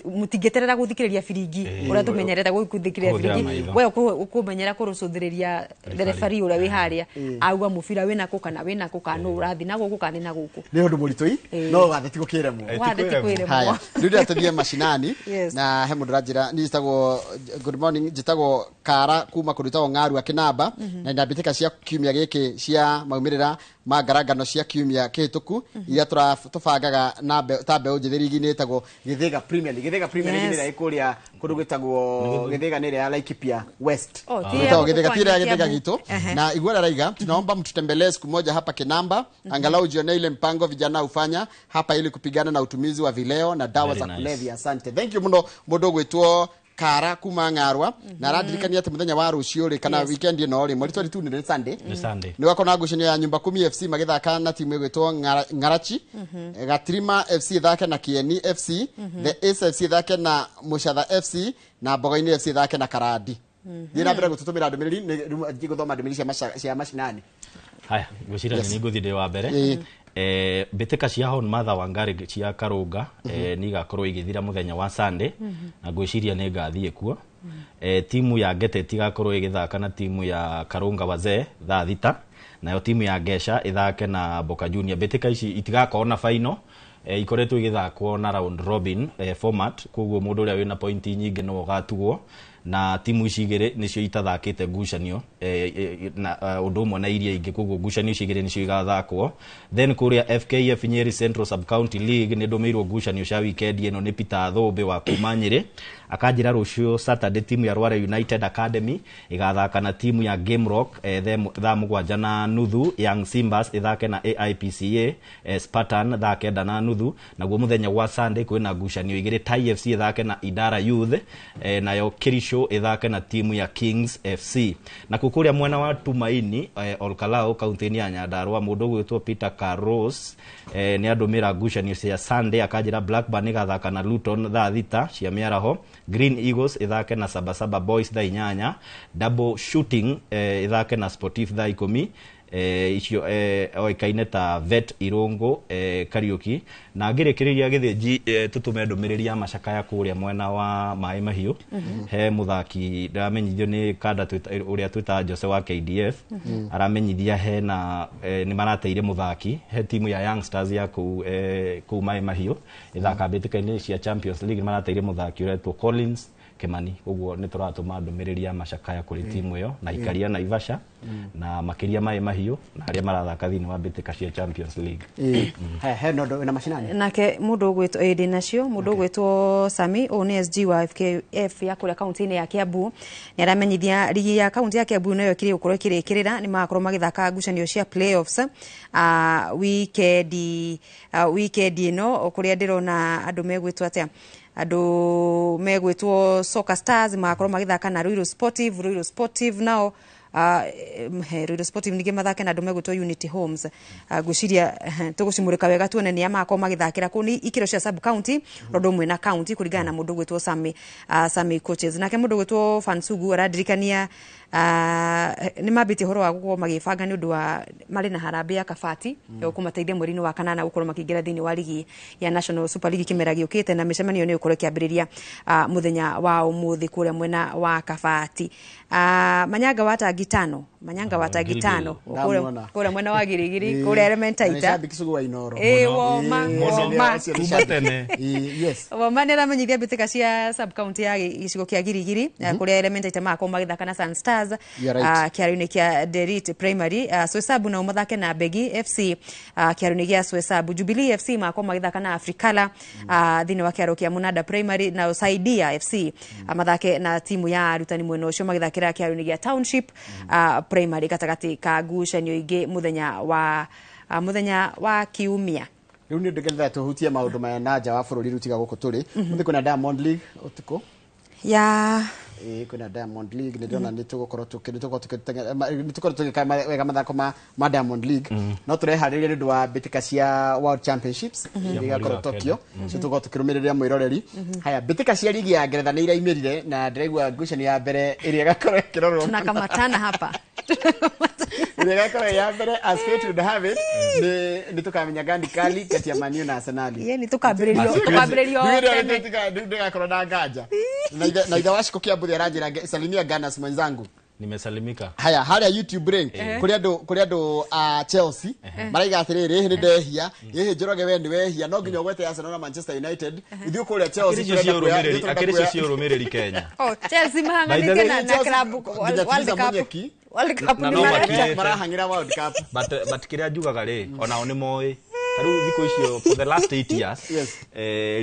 mutingeterera guthikiriria firingi uria tumenyereta guthikiriria firingi we ukumenyera kurucuthiriria referee uria wi haria auga mubira wina ku kana wina ku kana urathi na guku kana na guku ni undu muritui no watheti gukiremwo haya riu ndatabia mashinani na he mundu ranjira ni jitagwo good morning jitagwo Kara kuma kurutagwo Ngaru akinamba na ndabitika cia kiumia giki cia maumirira magaragano cia kiumia kihituku iria tubangaga na tambe unjithirigi ni tagwo Githiga Premier League ni ikuria kundu gwitagwo Githiga ni ya Laikipia West tagwo Githiga tira Githiga gitu na igwara raiga tunaomba mtutembelee siku moja hapa Kinamba angalau jione ile mpango vijana ufanya hapa ili kupigana na utumizi wa vileo na dawa za kulevya. Asante, thank you muno mundu gwitwo Kara kuma Ngarwa na radirikania ati muthenya wa rucio ri kana weekend ino ri mweri 22 ni Sunday ni wako na ngucanio ya nyumba 10 FC magithaka na timu igwitwo Ngarachi Gatrima FC thake na Kieni FC the Ace FC thake na Mushadha FC na Bogaini FC thake na Karadi dina bira gututumira ndumiriri ni guthoma ndumiriri cia mashinani haya gwicira ni nguthide wa mbere beteka cia Hon Mother Wangari cia Karunga ni gakorwo igithira muthenya wa Sunday na gwiciria ni ngathie kuo timu ya Geteti gakorwo igithaka na timu ya Karunga Wazee thaa thita nayo timu ya Gesha ithake na Boka Junior beteka ici itigakona final ikoretwo igithakwo na round robin format koguo mundu uria wina point nyingi no gatugwo na timu ici igire nicio itathakite ngucanio na undu umwe na iria ingi koguo ngucanio ici igire nicio igathakwo then kuria FKF Nyeri Central Sub County League ni ndumirwo ngucanio cia weekend ino ni Peter Thombe wa kuma Nyeri akanjira rucio Saturday timu ya Rware United Academy igathaka na timu ya Game Rock thaa mugwanja na nuthu Young Simbas ithake na AIPCA Spartan thaa kenda na nuthu naguo muthenya wa Sunday kwina ngucanio igire Tai FC ithake na Idara Youth nayo Kirisho ithake na timu ya Kings FC na kukuria mwena wa Tumaini Olkalao kaunti ya Nyandarua mundu gwitwo Peter Carlos ni andumira ngucanio cia Sunday akanjira Blackburn igathaka na Luton thaa thita cia miaraho Green Eagles ithake na Sabasaba Boys thaa 8 Double Shooting ithake na Sportif thaa 10 icio oikaine ta Vet Irungu Kariuki na ngirikiria githinji tutume ndumiriri ya macaka ya kuria mwena wa Mai Mahiu he muthaki ndamenyithio ni kanda uria twita Jose wa KDF aramenyithia he na ni marateire muthaki he timu ya Youngsters ya ku Mai Mahiu ithaka betikaine cia Champions League marateire muthaki uretwo Collins Kimani uguo ni turatuma ndumiriri ya macaka ya kuri timu iyo na ikaria na Ivasha na makiria Mai Mahiu na aria marathaka thini wa bitika cia Champions League he no na mashinani nake mundu gwitwo edi nacio mundu gwitwo Sami ONSG wa FKF ya kuri county ya Kiambu ni aramenyithia ligi ya county ya Kiambu nayo kiri ukorwo kirikirira ni makorwo magithaka ngucanio cia playoffs weekend ino kuria ndirona andu megwitwo atia andu megwitwo Soccer Stars makorwo magithaka na Ruiru Sportive nao Ruiru Sportive nige mathake na andu megwitwo Unity Homes gwiciria tugucimurika wega tuone ni amakorwo magithakira kuni ikiro cia sub county rodo mwe na county kurigana na mundu gwitwo Sami Coaches nake mundu gwitwo Fansugu aradirikania ni mambite horo wa gukorwo magibanga ni undu wa mari na harambe ya kabati yo kumateithia mweri-ini wa kanana gukorwo makiingira thiini wa ligi ya National Super League kimera giukite na micemanio ni ukorwo kiambiriria muthenya wa umuthi kuria mwena wa kabati. Manyanga watangi tano kuria mwena wa Girigiri kuria Elementaita woma nä ramenyithia mbä tä ka cia subcounty ya gicigo kä a Girigiri kuria Elementaita makorwo magithaka na Sun Stars kä haro-inä kä a Derit Primary. Swesabu nao mathake na Begi FC kä haro-inä gä a Swesabu. Jubilee FC makorwo magithaka na Afrikala thiini wa kä haro kä a Munada Primary, na Saidia FC mathake na timu ya arutani mwena ucio magithakira kä haro-inä gä a Township Primary gatagati ka ngucanio ingĩ muthenya wa kiumia. Riu ni ndegetha tuhutie maundu maya na nja wa bururi rutiga guku turi muthi kuna Diamond League utuko ya kuna Diamond League ndirona ni tugukorwo tukika wega mathako ma Diamond League no turehariria ndu wa bitika cia World Championships igakorwo Tokyo so tugo tukirumiriria mwiroreri. Haya, bitika cia ligi ya Ngeretha ni iraimirire na ndiregwa ngucanio ya mbere iria gakorwo kirorwo tunakamatana hapa iria gakorwo ya mbere as fate would have it ni tukamenya gandi kali kati ya Man U na Arsenal. Ni tukambiririo ndigakorwo na nganja na itha washiko kia mbuthi aranjira salimia Ganas mwenzangu. Nimesalimika. Haya, haria YouTube ring kuri andu Chelsea maraiga atiriri ni ndehia yehe Njoroge we ni wehia no nginya gwete Arsenal na Manchester United ithiu kuri Chelsea akiricio cio rumiriri Kenya. Chelsea mahanganite na club World Cup ni marahangira World Cup but kiria njugaga ri ona oni moy taru thiko icio for the last 8 years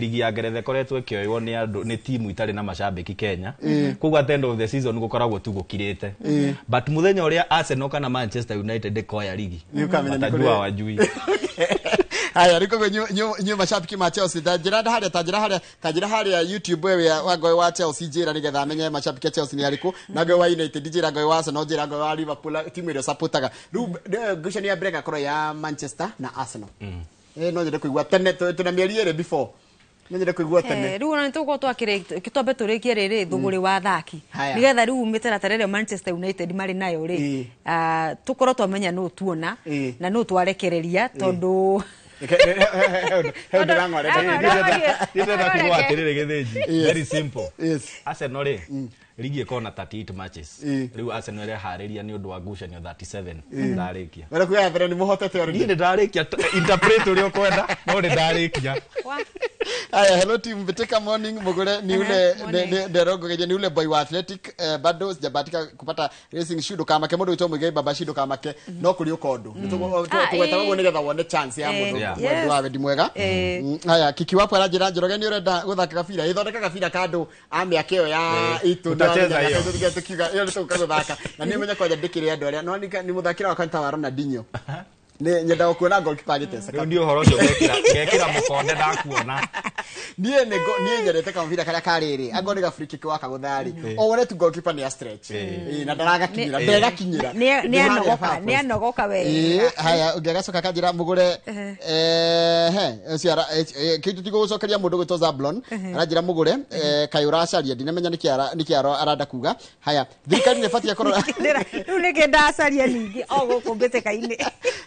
ligi ya Ngeretha koretwo ikioywo ni andu ni timu itari na macambiki Kenya kugwa at the end of the season gukoragwo tu gukirite but muthenya uria Arsenal kana Manchester United koya ligi matajua wajui. Haya, riko nyu mashabiki ma Chelsea tajira haria YouTube wewe wagoe wa Chelsea jira nigetha amenye mashabiki Chelsea ni ariko nagoe wa United jira goe wa Arsenal jira goe wa Liverpool timu ile supportaga gushani ya break akoro ya Manchester na Arsenal. No njire kuigwa tene tuna mieri ere before no njire kuigwa tene riu na nituko twakire kitwambe turikie riri thuguri wa thaki nigetha riu umitera tarere Manchester United mari nayo ri tukorwo twamenya no tuona na no twarekereria tondu very simple. Arsenal ligi iko na 38 matches. Riu Arsenal hariria ni undu wa ngucanio 37 ndarikia. Wala kuya vere ni muhotete ori. Ni ndarikia interpret uri kwenda no ndarikia. Aya, hello team Beteka morning mugure ni ule nderogo geje ni ule boy wa Athletic bado sijabatika kupata racing shoe kama ke mundu wito mugai baba shido kama ke no kuri ukondu. Tugweta wone getha wone chance ya mundu wa wendi mwega. Aya, kiki wapo arajira Njoroge ni urenda guthaka kabira ithondeka kabira kando ame akeo ya itu tutacheza hiyo tukiga hiyo tukathaka na ni menya kwaje ndikire andu aria no ni muthakira wa kanta wa Ronaldinho ni nyenda kuona goalkeeper agitesa riu ndio horo cio gekira mukonde ndakuona nie nyerete kama vile kala kariri agone ga free kick waka guthari o wone tu goalkeeper ni a stretch na ndaraga kinyira ndega kinyira ni anogoka we. Haya, ungagacoka kanjira mugure uciara kitu tigo gucokeria mundu gwito Zablon aranjira mugure kayura caria ndinamenya nikiaro aranda kuga. Haya, thirikari ne fatia korora riu nige ndacaria ningi o gukumbite kaini.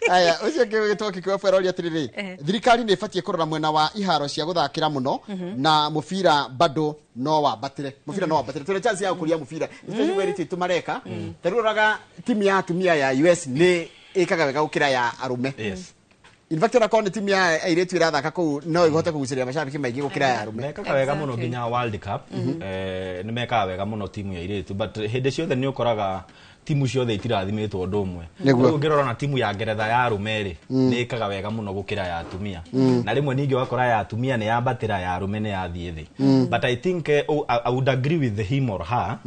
Haya, ucio gitwoki kwa feroria tiriri thirikari ne fatia korora mwena wa iharo cia guthakira muno na mufira bado no wa batire mufira no wa batire tule chance ya kuria mufira especially where it tumareka teruraga timu ya atumia ya US ni ikaga wega gukira ya arume. In fact na kone timu ya airetu irathaka ku no igote kuguciria mashabiki maingi gukira ya arume mekaga wega muno nginya World Cup ni mekaga wega muno timu ya airetu but hinde ciothe ni ukoraga timu ciothe itirathimitwo undu umwe ngirora na timu ya Ngeretha ya arume ri ni ikaga wega muno gukira ya atumia na rimwe ningi wakora ya atumia ni yabatira ya arume ni yathie thi but I think I would agree with him or her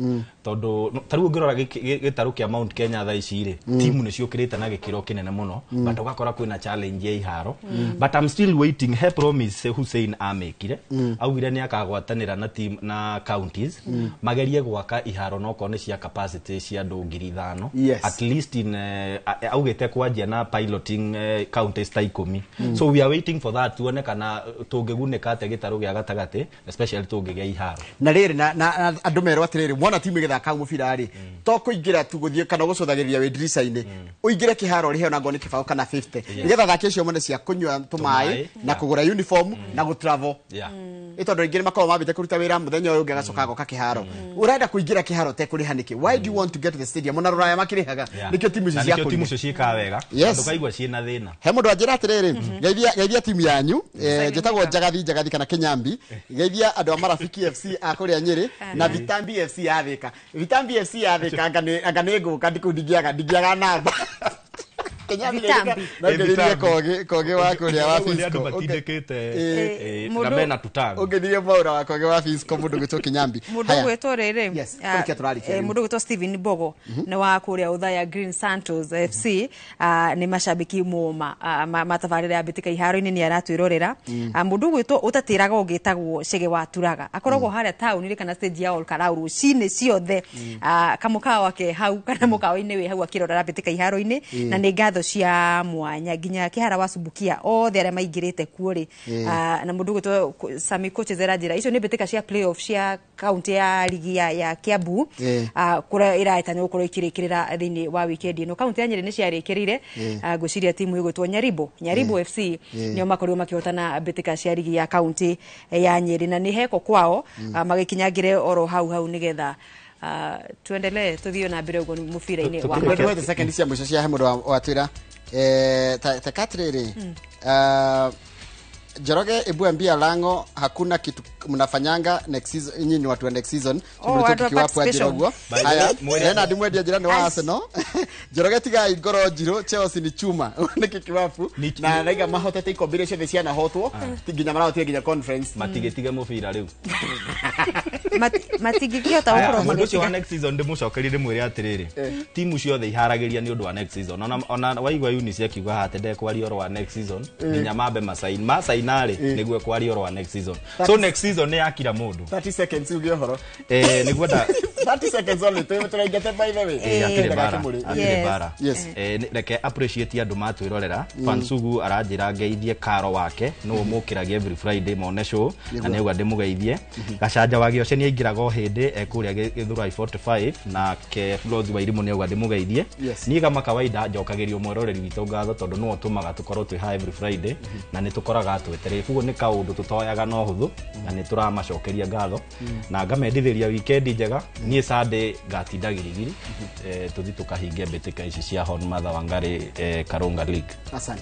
tondu taru ngirora gitaru kia Mount Kenya tha ici ri timu ni ciukirite na gikiro kinene muno but ugakora kwina challenge ya iharo but I'm still waiting. He promise Hussein amekire augire ni akagwatanira na team na counties magerie gwaka iharo no kone cia capacity cia andu 1000 ithano Yes. at least in augete kwanjia na piloting counties ta 10 so we are waiting for that tuone kana tungiguneka ate gitaru gya gatagati especially tungigia iharo na riri na andu merwa atiriri mwana timu igithaka mubira ri to kuingira tu guthie kana gucuthagiria we dirisha-ini uingire kiharo rihe na ngoni kibao kana 50 nigetha thaki icio mone cia kunywa tumai na kugura uniform na go travel itondo ingire makao mabite kuruta wira muthenya uyu ngagacoka goka kiharo urenda kuingira kiharo te kuri haniki why do you want to get to the stadium ona ruraya makirihaga nikio timu icio cia timu icio ciika wega ndukaigua ciina thina he mundu anjira atiriri geithia timu yanyu jetagwo njagathi kana Kenyambi geithia andu a Marafiki FC akuria Nyeri na Vitambi FC yathika Vitambi FC yathika anga ni nguka ndigiaga namba Kenyambi na ngeithia koge wa kuria wa Fisco batindikite na mena tutago ungethie maura wa koge wa Fisco mundu gwitwo Kenyambi mundu gwitwo riri mundu gwitwo Steven Bogo na wa kuria Uthaya Green Santos FC ni mashabiki muma matabarira ya bitika iharo-ini ni aratwirorera mundu gwitwo utatiraga ugitagwo Chege wa Turaga akoragwo haria town ri kana stage ya Olkarau cine ciothe kamukao wake hau kana mukao-ini we hau akirorera bitika iharo-ini na ni ngatho cia mwanya nginya kihara wa Subukia othe aria maingirite kuori na mundu gwitwo Sami Coaches Erajira icio ni bitika cia playoff cia county ya ligi ya Kiambu kura iraitanya gukorwo ikirikirira thini wa weekend no county ya Nyeri ni ciarikirire guciria timu igwitwo Nyaribo FC nio makorio makihotana bitika cia ligi ya county ya Nyeri na ni heko kwao magikinyangire oro hau nigetha tuendelee tuthio na mbere ugo mufira-ini wa the second cia mwisho cia hemudo wa twira ta katriri Njoroge ebuambia Lango hakuna kitu mnafanyanga next season nyinyi ni watu wa next season tukiwapo ajirogwo haya na ndimwedia jirani wa Arsenal Njoroge tiga igoro jiro Chelsea ni chuma niki kiwapo na raiga mahotete ikombire cio cia na hotwo nginya marao nginya conference matigetiga mubira riu matigikihota gukoro mundu wa next season ndimucokerire mwire atiriri timu ciothe iharagiria ni undu wa next season ona waigwa Eunice akiuga hate ndekwari oro wa next season nginya mambe masainari niguo kwari oro wa next season so next season ni akira mundu 30 seconds ugio horo niguo 30 seconds only turaigete by the way akire bara reke appreciate andu matwirorera Fansugu aranjira ngeithie karo wake no mukiragia every Friday mone show na niuga ndimugeithie gacanja wagio ce ni aingiraga hindi ekuria Githurai 45 na ke Floyd wa irimu niuga ndimugeithie ni kama kawaida njokagirio mweroreri witu ngatho tondu no tumaga tukorwo twi ha every Friday na ni tukoraga twetere kugo ni kaundu tutoyaga no huthu na ni turamacokeria ngatho na ngamendithiria weekend njega ni Sunday gatindagirigiri tuthi tukahingia bitika ici cia Hon Matha Wangari Karunga League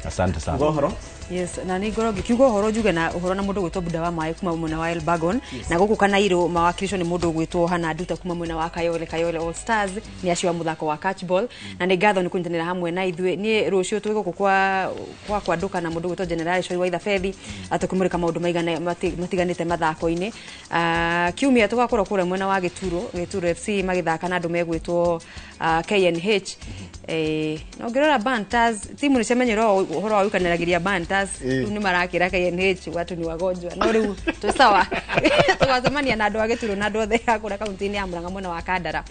asante sana gohoro yes na ni ngoro gikiugo horo juge na uhoro na mundu gwitwo Buda wa Mai kuma mwena wa Elbagon na guku kana iro mawakilisho ni mundu gwitwo Hana Duta kuma mwena wa Kayole All Stars ni acio wa muthako wa catchball na ni ngatho ni kunyitanira hamwe na ithwe ni rucio twiguku kwa nduka na mundu gwitwo General Shoi wa Ithafethi atukumurika maundu maigana matiganite mathako-ini kiumia tugakorwo kure mwena wa Gituro FC magithaka na andu megwitwo KNH no ngirora Bantas timu ni cemenyero uhoro wa ukaniragiria Bantas ni marakira KNH watu ni wagonjwa no riu tu sawa tuwazamania na andu Gituro na andu othe akura kaunti-ini ya Murang'a mwena wa Kandara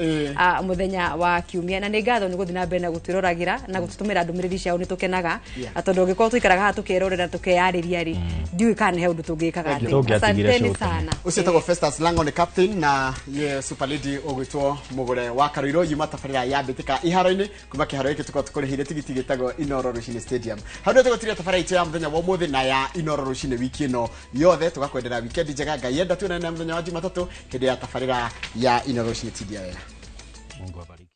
muthenya wa kiumia na ni ngatho ni guthina mbere na gutwiroragira na gututumira ndumiriri ciao ni tukenaga atondo ngikoro tuikaraga ha tukirorera tukeyariria ri ndiu kana he undu tungikaga asante sana ucetagwo Festus Lango ni captain na ye Super Lady ogwitwo mugure wa Karuiro yuma tabarira ya bitika iharo-ini kuma kiharo iki tukurihire tigiti gitagwo Inoro Rushine Stadium handu tugotiria tabarira itu ya muthenya wa muthi na ya Inoro Rushine wiki ino yothe tugakwendera weekend njega ngai yenda tuonane muthenya wa Jumatatu hindi ya tabarira ya Inoro Rushine TDA Mungu abariki.